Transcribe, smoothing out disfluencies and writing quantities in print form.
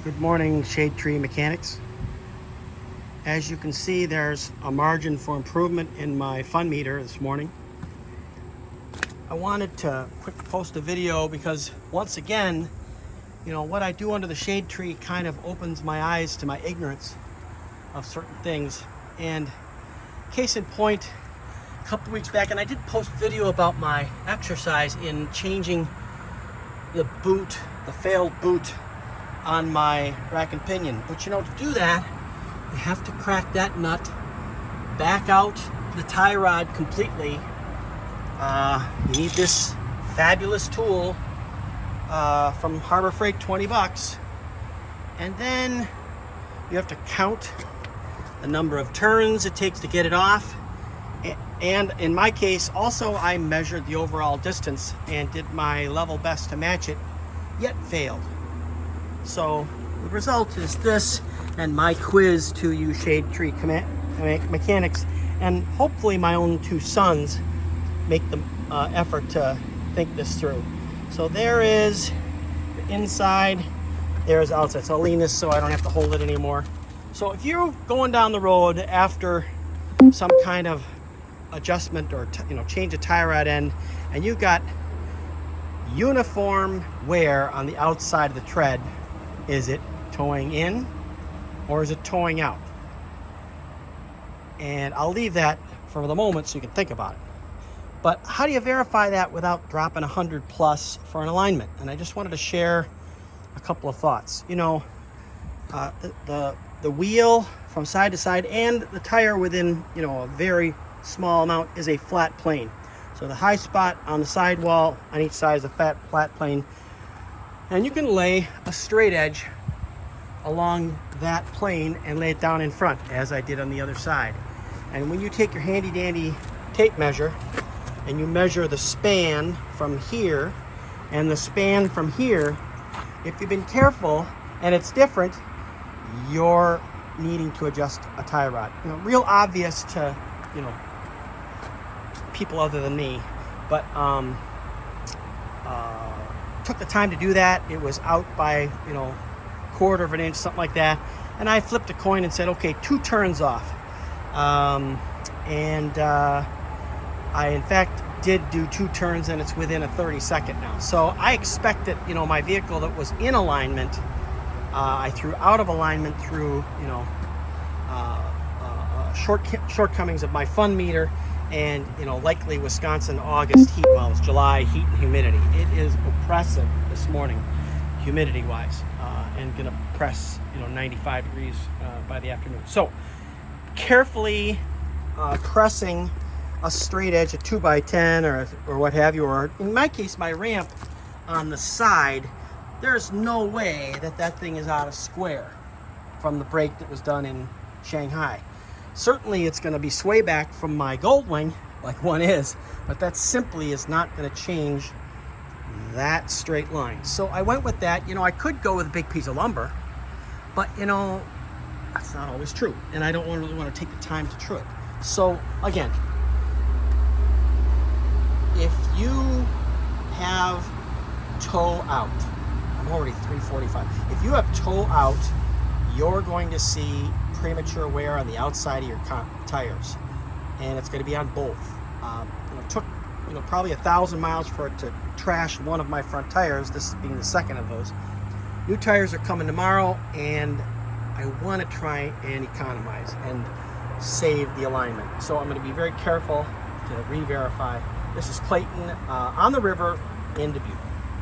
Good morning, Shade Tree Mechanics. As you can see, there's a margin for improvement in my fun meter this morning. I wanted to quick post a video because once again, what I do under the shade tree kind of opens my eyes to my ignorance of certain things. And case in point, a couple weeks back, and I did post a video about my exercise in changing the boot, the failed boot on my rack and pinion. But to do that, you have to crack that nut, back out the tie rod completely. You need this fabulous tool from Harbor Freight, 20 bucks. And then you have to count the number of turns it takes to get it off. And in my case, also I measured the overall distance and did my level best to match it, yet failed. So the result is this, and my quiz to you Shade Tree Mechanics, and hopefully my own two sons make the effort to think this through. So there is the inside, there's the outside. So I'll lean this so I don't have to hold it anymore. So if you're going down the road after some kind of adjustment or change a tie rod end, and you've got uniform wear on the outside of the tread, is it towing in or is it towing out? And I'll leave that for the moment so you can think about it. But how do you verify that without dropping 100 plus for an alignment? And I just wanted to share a couple of thoughts. The wheel from side to side and the tire within a very small amount is a flat plane. So the high spot on the sidewall on each side is a flat plane. And you can lay a straight edge along that plane and lay it down in front, as I did on the other side. And when you take your handy dandy tape measure and you measure the span from here and the span from here, if you've been careful and it's different, you're needing to adjust a tie rod. Real obvious to people other than me, but took the time to do that. It was out by quarter of an inch, something like that, and I flipped a coin and said, okay, 2 turns off. I in fact did do 2 turns, and it's within a 30-second now. So I expected my vehicle that was in alignment, I threw out of alignment through shortcomings of my fun meter, and likely Wisconsin August heat. Well, it's July heat and humidity. It is oppressive this morning, humidity wise, and gonna press 95 degrees by the afternoon. So carefully pressing a straight edge, a 2x10 or what have you, or in my case my ramp on the side, there's no way that thing is out of square from the brake that was done in Shanghai. Certainly it's going to be sway back from my gold wing, like one is, but that simply is not going to change that straight line. So I went with that. I could go with a big piece of lumber, but that's not always true, and I don't really want to take the time to true it. So again, if you have toe out, I'm already 3:45. If you have toe out, you're going to see premature wear on the outside of your tires, and it's going to be on both. It took probably 1,000 miles for it to trash one of my front tires, this being the second of those. New tires are coming tomorrow, and I want to try and economize and save the alignment. So I'm going to be very careful to re-verify. This is Clayton on the river in Dubuque.